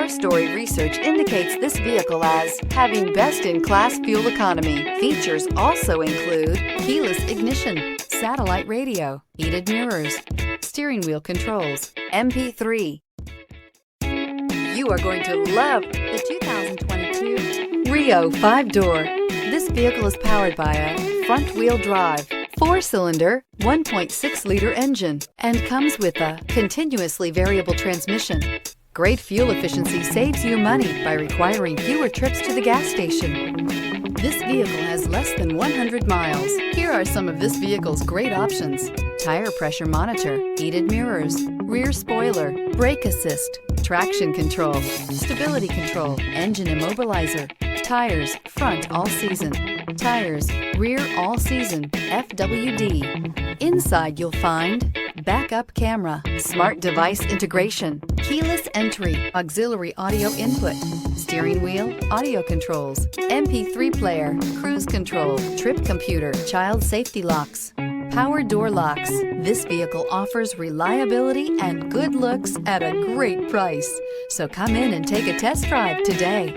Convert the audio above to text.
Our story research indicates this vehicle as having best-in-class fuel economy. Features also include keyless ignition, satellite radio, heated mirrors, steering wheel controls, MP3. You are going to love the 2022 Rio 5-door. This vehicle is powered by a front-wheel drive, 4-cylinder, 1.6-liter engine, and comes with a continuously variable transmission. Great fuel efficiency saves you money by requiring fewer trips to the gas station. This vehicle has less than 100 miles. Here are some of this vehicle's great options: tire pressure monitor, heated mirrors, rear spoiler, brake assist, traction control, stability control, engine immobilizer, tires front all season, tires rear all season, FWD. Inside you'll find backup camera, smart device integration, keyless entry, auxiliary audio input, steering wheel audio controls, MP3 player, cruise control, trip computer, child safety locks, power door locks. This vehicle offers reliability and good looks at a great price. So come in and take a test drive today.